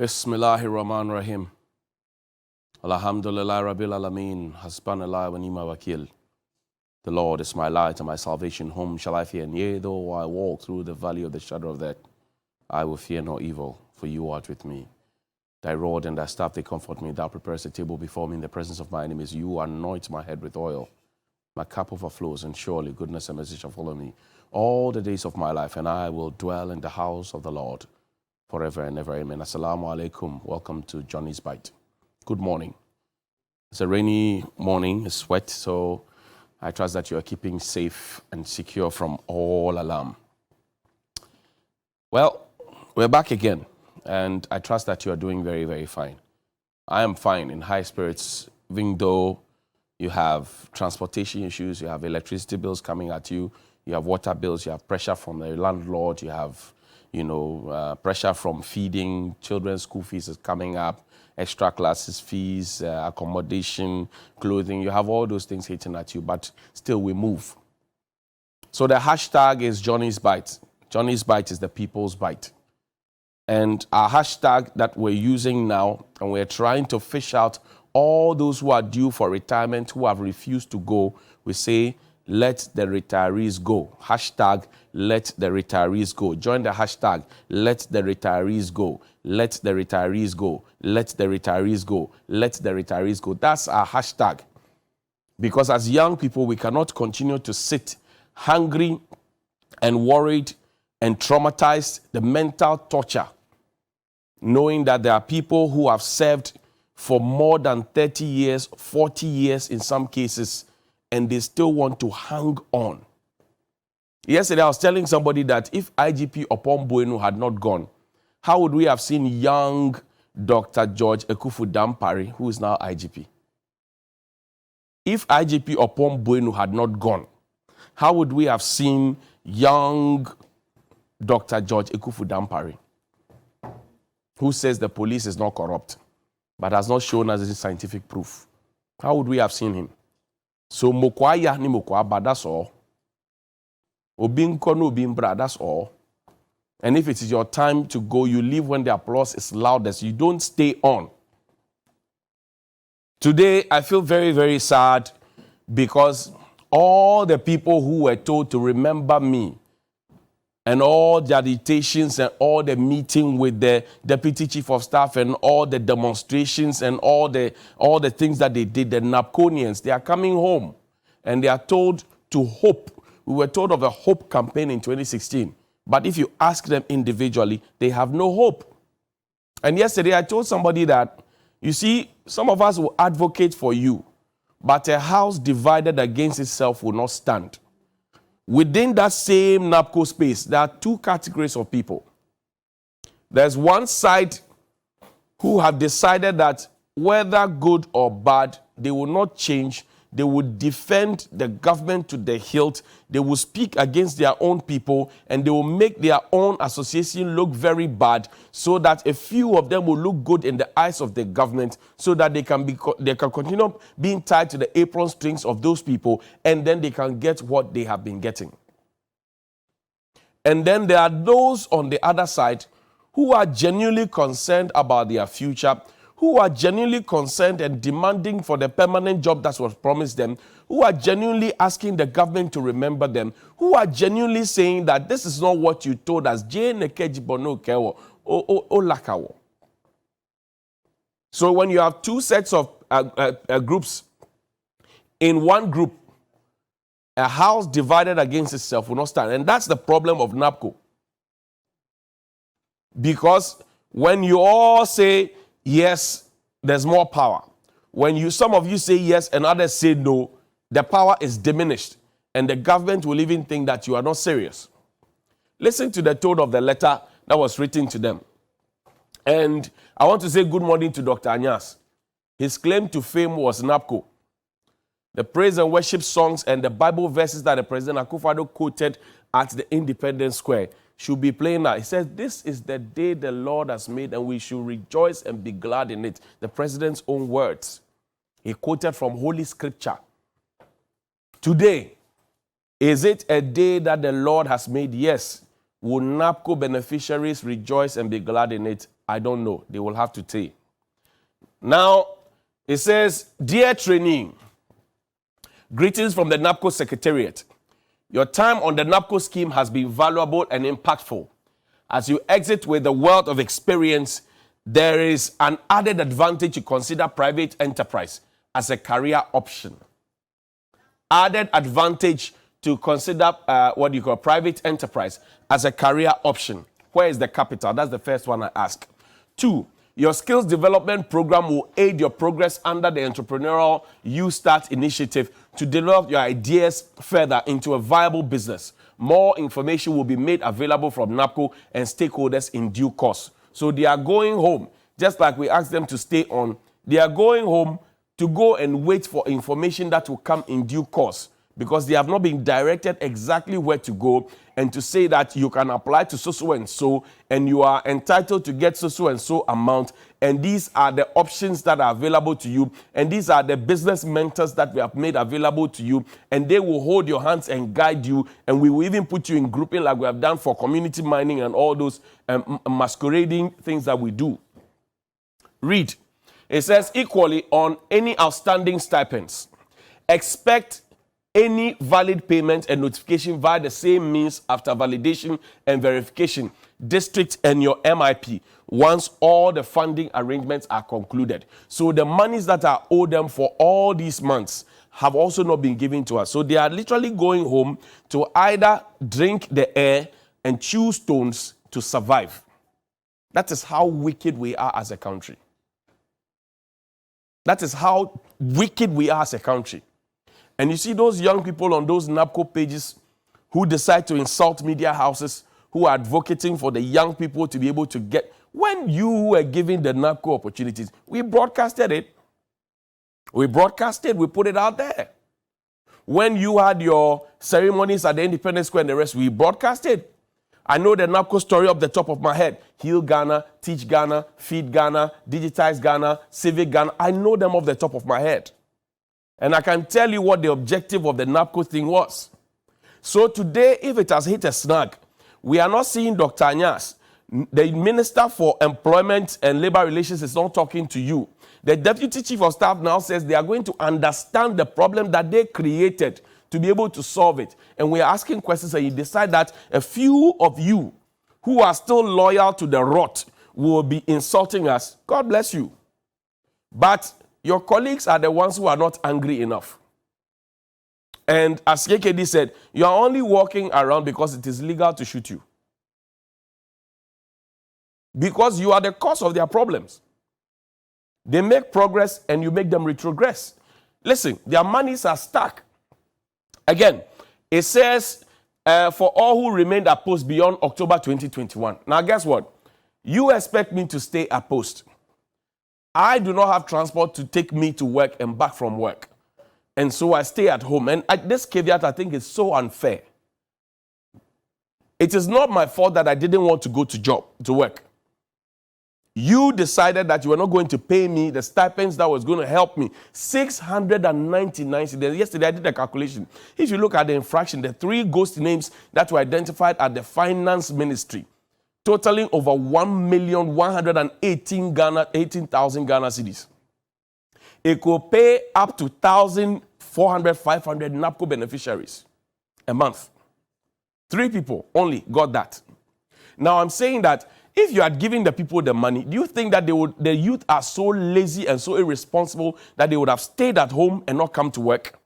Bismillahirrahmanirrahim. Alhamdulillah Rabbil Alameen. Hasbanallah wa ni'ma wakil. The Lord is my light and my salvation. Whom shall I fear? And yea, though I walk through the valley of the shadow of death, I will fear no evil, for you art with me. Thy rod and thy staff, they comfort me. Thou preparest a table before me in the presence of my enemies. You anoint my head with oil. My cup overflows, and surely goodness and mercy shall follow me all the days of my life, and I will dwell in the house of the Lord forever and ever. Amen. Assalamu alaikum. Welcome to Johnny's Bite. Good morning. It's a rainy morning. It's wet, so I trust that you are keeping safe and secure from all alarm. Well, we're back again, and I trust that you are doing very, very fine. I am fine, in high spirits, even though you have transportation issues, you have electricity bills coming at you, you have water bills, you have pressure from the landlord, you have pressure from feeding, children's school fees is coming up, extra classes fees, accommodation, clothing. You have all those things hitting at you, but still we move. So the hashtag is Johnny's Bite. Johnny's Bite is the people's bite. And our hashtag that we're using now, and we're trying to fish out all those who are due for retirement, who have refused to go, we say, let the retirees go. Hashtag, let the retirees go. Join the hashtag, let the retirees go. Let the retirees go. Let the retirees go. Let the retirees go. That's our hashtag. Because as young people, we cannot continue to sit hungry and worried and traumatized, the mental torture, knowing that there are people who have served for more than 30 years, 40 years in some cases, and they still want to hang on. Yesterday, I was telling somebody that if IGP Opon Bueno had not gone, how would we have seen young Dr. George Ekufu Dampari, who is now IGP? If IGP Opon Bueno had not gone, how would we have seen young Dr. George Ekufu Dampari, who says the police is not corrupt, but has not shown us any scientific proof? How would we have seen him? So mokwaya ni mokwaba, that's all. Obinko no obimbra, that's all. And if it is your time to go, you leave when the applause is loudest. You don't stay on. Today, I feel very, very sad because all the people who were told to remember me and all the agitations and all the meeting with the deputy chief of staff and all the demonstrations and all the things that they did, the Napconians, they are coming home and they are told to hope. We were told of a hope campaign in 2016. But if you ask them individually, they have no hope. And yesterday I told somebody that, you see, some of us will advocate for you, but a house divided against itself will not stand. Within that same NAPCO space, there are two categories of people. There's one side who have decided that whether good or bad, they will not change. They will defend the government to the hilt. They will speak against their own people, and they will make their own association look very bad so that a few of them will look good in the eyes of the government so that they can continue being tied to the apron strings of those people, and then they can get what they have been getting. And then there are those on the other side who are genuinely concerned about their future, who are genuinely concerned and demanding for the permanent job that was promised them, who are genuinely asking the government to remember them, who are genuinely saying that this is not what you told us. So when you have two sets of groups, in one group, a house divided against itself will not stand. And that's the problem of NAPCO. Because when you all say, yes, there's more power. When some of you say yes and others say no, the power is diminished. And the government will even think that you are not serious. Listen to the tone of the letter that was written to them. And I want to say good morning to Dr. Anyas. His claim to fame was NAPCO. The praise and worship songs and the Bible verses that the President Akufo-Addo quoted at the Independence Square should be playing now. He says, this is the day the Lord has made and we should rejoice and be glad in it. The President's own words. He quoted from Holy Scripture. Today, is it a day that the Lord has made? Yes. Will NAPCO beneficiaries rejoice and be glad in it? I don't know. They will have to say. Now, it says, Dear trainee, greetings from the NAPCO Secretariat. Your time on the NAPCO scheme has been valuable and impactful. As you exit with a wealth of experience, there is an added advantage to consider private enterprise as a career option. Added advantage to consider private enterprise as a career option. Where is the capital? That's the first one I ask. 2, your skills development program will aid your progress under the entrepreneurial You Start initiative to develop your ideas further into a viable business. More information will be made available from NAPCO and stakeholders in due course. So they are going home, just like we asked them to stay on. They are going home to go and wait for information that will come in due course, because they have not been directed exactly where to go, and to say that you can apply to so and so and you are entitled to get so and so amount, and these are the options that are available to you, and these are the business mentors that we have made available to you, and they will hold your hands and guide you, and we will even put you in grouping like we have done for community mining and all those masquerading things that we do. Read. It says, equally on any outstanding stipends, expect any valid payment and notification via the same means after validation and verification, district and your MIP, once all the funding arrangements are concluded. So the monies that are owed them for all these months have also not been given to us. So they are literally going home to either drink the air and chew stones to survive. That is how wicked we are as a country. That is how wicked we are as a country. And you see those young people on those NAPCO pages who decide to insult media houses, who are advocating for the young people to be able to get. When you were given the NAPCO opportunities, we broadcasted it. We put it out there. When you had your ceremonies at the Independence Square and the rest, we broadcasted. I know the NAPCO story off the top of my head. Heal Ghana, Teach Ghana, Feed Ghana, Digitize Ghana, Civic Ghana. I know them off the top of my head. And I can tell you what the objective of the NAPCO thing was. So today, if it has hit a snag, we are not seeing Dr. Anyas. The Minister for Employment and Labor Relations is not talking to you. The Deputy Chief of Staff now says they are going to understand the problem that they created to be able to solve it. And we are asking questions, and you decide that a few of you who are still loyal to the rot will be insulting us. God bless you. But your colleagues are the ones who are not angry enough. And as KKD said, you are only walking around because it is legal to shoot you. Because you are the cause of their problems. They make progress and you make them retrogress. Listen, their monies are stuck. Again, it says, for all who remained at post beyond October 2021. Now, guess what? You expect me to stay at post. I do not have transport to take me to work and back from work. And so I stay at home. And this caveat, I think, is so unfair. It is not my fault that I didn't want to go to work. You decided that you were not going to pay me the stipends that was going to help me. 699 cedis. Yesterday, I did a calculation. If you look at the infraction, the 3 ghost names that were identified at the finance ministry, totaling over 1,118,000 Ghana cedis. It could pay up to 1,400, 500 NAPCO beneficiaries a month. 3 people only got that. Now, I'm saying that if you had given the people the money, do you think that the youth are so lazy and so irresponsible that they would have stayed at home and not come to work?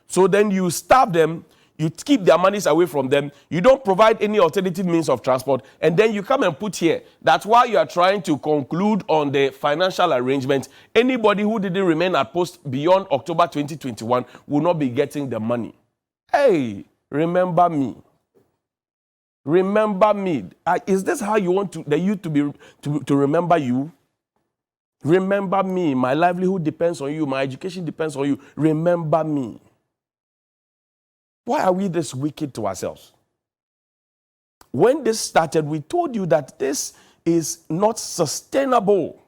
So then you starve them, you keep their monies away from them, you don't provide any alternative means of transport, and then you come and put here that while you are trying to conclude on the financial arrangement, anybody who didn't remain at post beyond October 2021 will not be getting the money. Hey, remember me. Remember me. Is this how you want the youth to remember you? Remember me. My livelihood depends on you. My education depends on you. Remember me. Why are we this wicked to ourselves? When this started, we told you that this is not sustainable.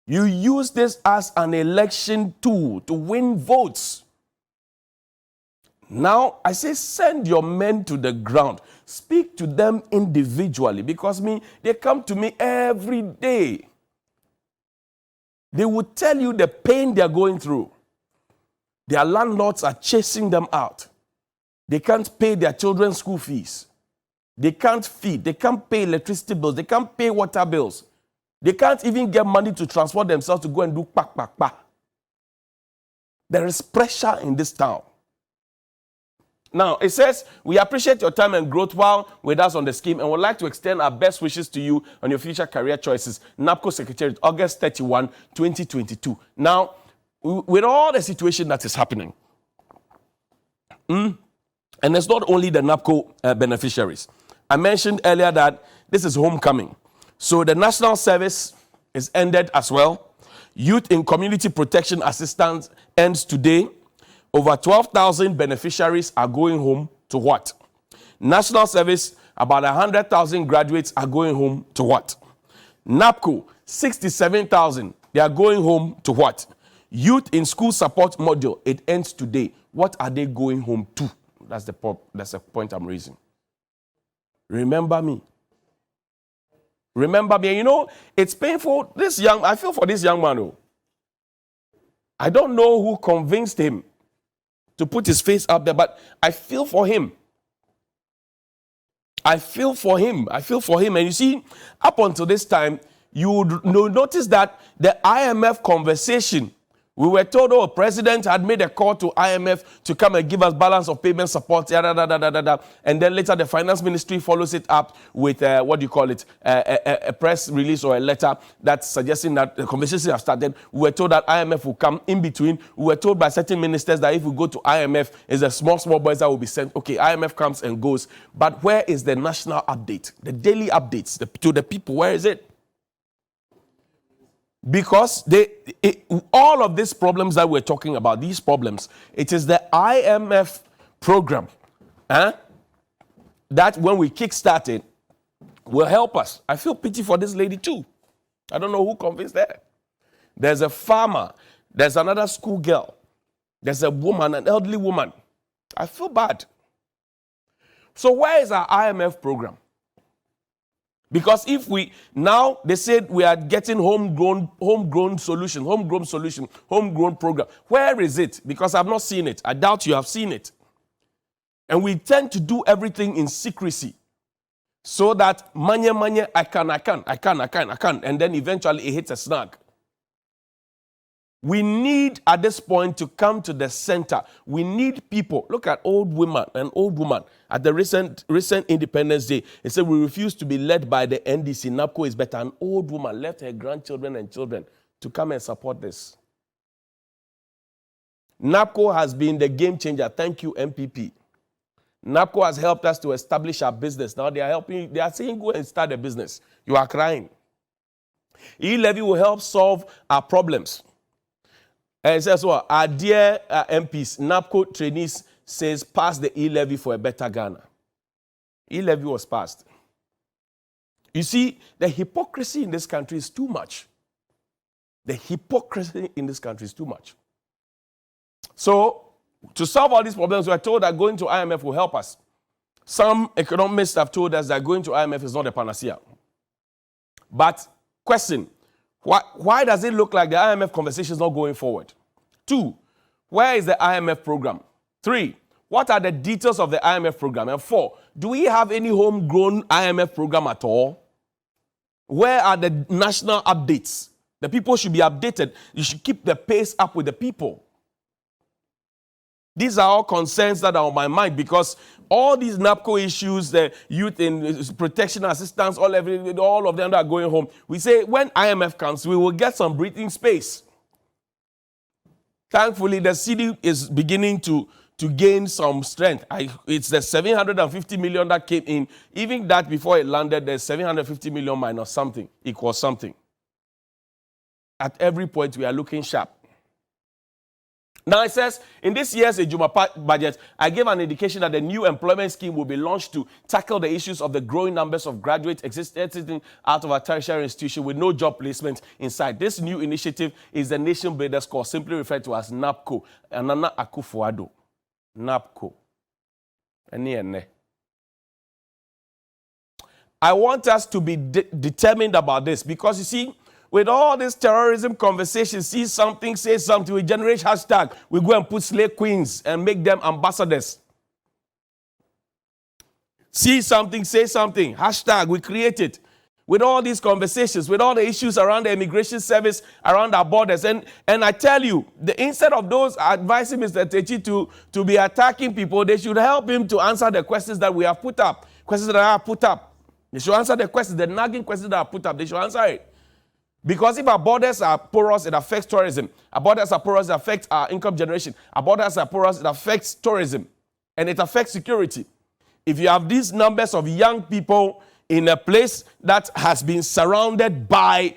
You use this as an election tool to win votes. Now, I say send your men to the ground. Speak to them individually because they come to me every day. They will tell you the pain they are going through. Their landlords are chasing them out. They can't pay their children's school fees. They can't feed. They can't pay electricity bills. They can't pay water bills. They can't even get money to transport themselves to go and do pak. There is pressure in this town. Now, it says, we appreciate your time and growth while with us on the scheme and would like to extend our best wishes to you on your future career choices. NAPCO Secretariat, August 31, 2022. Now, with all the situation that is happening, and it's not only the NAPCO beneficiaries. I mentioned earlier that this is homecoming. So the national service is ended as well. Youth in Community Protection Assistance ends today. Over 12,000 beneficiaries are going home to what? National service, about 100,000 graduates are going home to what? NAPCO, 67,000. They are going home to what? Youth in School Support Module, it ends today. What are they going home to? That's the point I'm raising. Remember me. Remember me. You know, it's painful. I feel for this young man. Though. I don't know who convinced him to put his face up there, but I feel for him. I feel for him. And you see, up until this time, you would notice that the IMF conversation, we were told, the president had made a call to IMF to come and give us balance of payment support, and then later the finance ministry follows it up with, a press release or a letter that's suggesting that the conversation has started. We were told that IMF will come in between. We were told by certain ministers that if we go to IMF, it's the small boys that will be sent. Okay, IMF comes and goes. But where is the national update? The daily updates to the people, where is it? Because all of these problems that we're talking about, these problems, it is the IMF program that when we kickstart it, will help us. I feel pity for this lady too. I don't know who convinced her. There's a farmer. There's another school girl. There's a woman, an elderly woman. I feel bad. So where is our IMF program? Because if they said we are getting homegrown solution, homegrown program. Where is it? Because I've not seen it. I doubt you have seen it. And we tend to do everything in secrecy. So that manya, I can. And then eventually it hits a snag. We need at this point to come to the center. We need people. Look at an old woman at the recent Independence Day. They said we refuse to be led by the NDC. NAPCO is better. An old woman left her grandchildren and children to come and support this. NAPCO has been the game changer. Thank you, MPP. NAPCO has helped us to establish our business. Now they are saying go and start a business. You are crying. E-levy will help solve our problems. And it says, well, our dear MPs, NAPCO trainees says pass the e-levy for a better Ghana. E-levy was passed. You see, the hypocrisy in this country is too much. The hypocrisy in this country is too much. So, to solve all these problems, we are told that going to IMF will help us. Some economists have told us that going to IMF is not a panacea. But, question, why does it look like the IMF conversation is not going forward? 2, where is the IMF program? 3, what are the details of the IMF program? And 4, do we have any homegrown IMF program at all? Where are the national updates? The people should be updated. You should keep the pace up with the people. These are all concerns that are on my mind because all these NAPCO issues, the youth in protection assistance, all of them that are going home, we say when IMF comes, we will get some breathing space. Thankfully, the city is beginning to gain some strength. It's the 750 million that came in. Even that before it landed, the 750 million minus something equals something. At every point, we are looking sharp. Now it says, in this year's Ejuma budget, I gave an indication that the new employment scheme will be launched to tackle the issues of the growing numbers of graduates exiting out of our tertiary institution with no job placement inside. This new initiative is the Nation Builders Corps, simply referred to as NAPCO, and Nana Akufo-Addo. NAPCO. I want us to be determined about this because you see, with all this terrorism conversation, see something, say something, we generate hashtag, we go and put slave queens and make them ambassadors. See something, say something, hashtag, we create it. With all these conversations, with all the issues around the immigration service, around our borders. And I tell you, instead of those advising Mr. Techi to be attacking people, they should help him to answer the questions that we have put up. Questions that I have put up. They should answer the questions, the nagging questions that I put up. They should answer it. Because if our borders are porous, it affects tourism. Our borders are porous, it affects our income generation. Our borders are porous, it affects tourism. And it affects security. If you have these numbers of young people in a place that has been surrounded by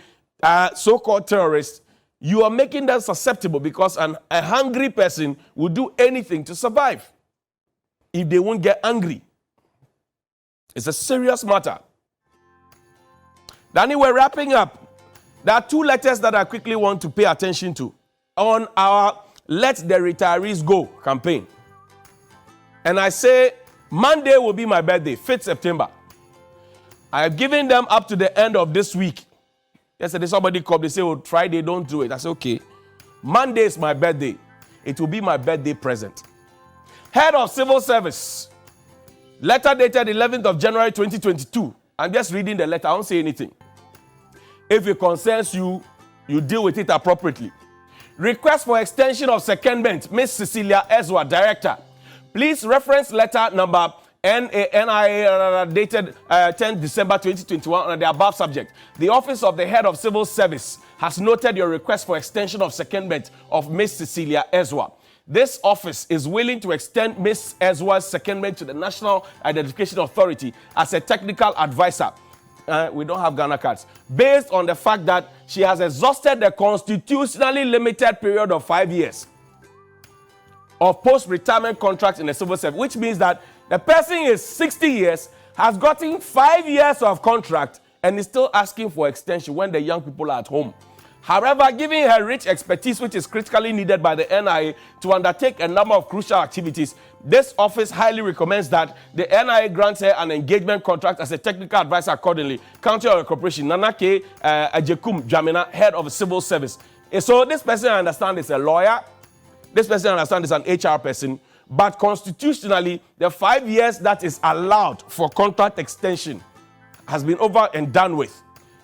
so-called terrorists, you are making them susceptible because a hungry person will do anything to survive if they won't get angry. It's a serious matter. Danny, we're wrapping up. There are two letters that I quickly want to pay attention to on our Let the Retirees Go campaign. And I say Monday will be my birthday, 5th September. I have given them up to the end of this week. Yesterday somebody called, they say, oh, Friday, don't do it. I said, okay. Monday is my birthday. It will be my birthday present. Head of Civil Service. Letter dated 11th of January 2022. I'm just reading the letter. I won't say anything. If it concerns you, you deal with it appropriately. Request for extension of secondment. Ms. Cecilia Ezwa, Director. Please reference letter number NIA dated 10 December 2021 on the above subject. The Office of the Head of Civil Service has noted your request for extension of secondment of Ms. Cecilia Ezwa. This office is willing to extend Ms. Ezwa's secondment to the National Identification Authority as a technical advisor. We don't have Ghana cards. Based on the fact that she has exhausted the constitutionally limited period of 5 years of post-retirement contract in the civil service, which means that the person is 60 years, has gotten 5 years of contract, and is still asking for extension when the young people are at home. However, given her rich expertise, which is critically needed by the NIA to undertake a number of crucial activities, this office highly recommends that the NIA grants her an engagement contract as a technical advisor accordingly. County Oil Corporation, Nanake Ajekum Jamina, Head of Civil Service. And so this person, I understand, is a lawyer. This person, I understand, is an HR person. But constitutionally, the 5 years that is allowed for contract extension has been over and done with.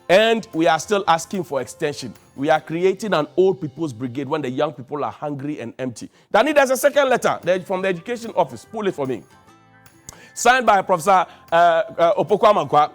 And we are still asking for extension. We are creating an old people's brigade when the young people are hungry and empty. Danny, there's a second letter from the Education Office. Pull it for me. Signed by Professor Opoku-Amankwa.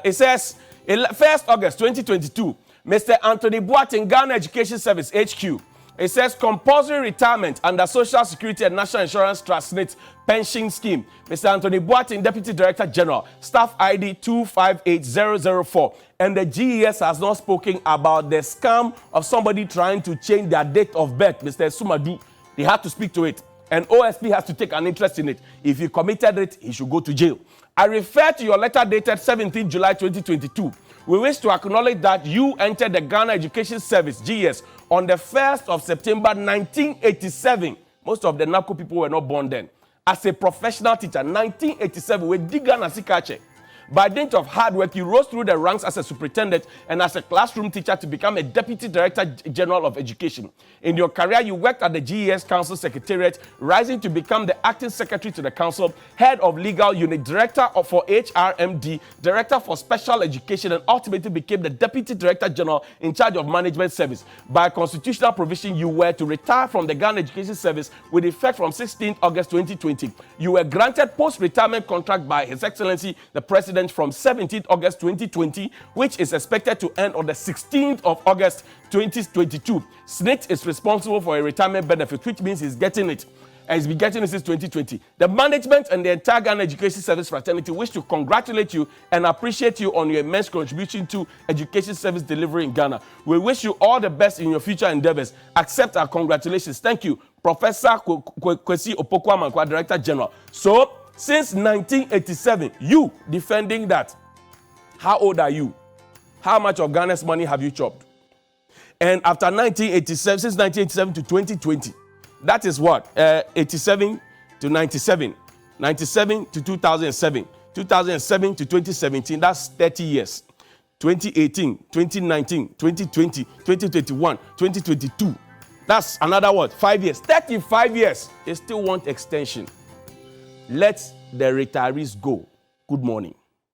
It says, 1st August 2022, Mr. Anthony Boateng, Ghana Education Service, HQ. It says compulsory retirement under Social Security and National Insurance Trust NIT pension scheme. Mr. Anthony Boateng, Deputy Director General, Staff ID 258004. And the GES has not spoken about the scam of somebody trying to change their date of birth. Mr. Sumadu, they have to speak to it. And OSP has to take an interest in it. If he committed it, he should go to jail. I refer to your letter dated 17 July 2022. We wish to acknowledge that you entered the Ghana Education Service, GES, on the 1st of September 1987. Most of the NAPCO people were not born then. As a professional teacher, 1987, with Ghana Sikache. By dint of hard work, you rose through the ranks as a superintendent and as a classroom teacher to become a Deputy Director General of Education. In your career, you worked at the GES Council Secretariat, rising to become the Acting Secretary to the Council, Head of Legal Unit, Director for HRMD, Director for Special Education, and ultimately became the Deputy Director General in charge of Management Service. By constitutional provision, you were to retire from the Ghana Education Service with effect from 16 August 2020. You were granted post-retirement contract by His Excellency, the President, from 17th August 2020, which is expected to end on the 16th of August 2022. SNIT is responsible for a retirement benefit, which means he's getting it. And he's been getting it since 2020. The management and the entire Ghana Education Service fraternity wish to congratulate you and appreciate you on your immense contribution to education service delivery in Ghana. We wish you all the best in your future endeavors. Accept our congratulations. Thank you, Professor Kwesi Opoku-Amankwa, Director General. So, since 1987, you defending that. How old are you? How much of Ghana's money have you chopped? And after 1987, since 1987 to 2020, that is what? 87, to 97. 97 to 2007. 2007 to 2017, that's 30 years. 2018, 2019, 2020, 2021, 2022. That's another what? 5 years. 35 years. They still want extension. Let the retirees go. Good morning.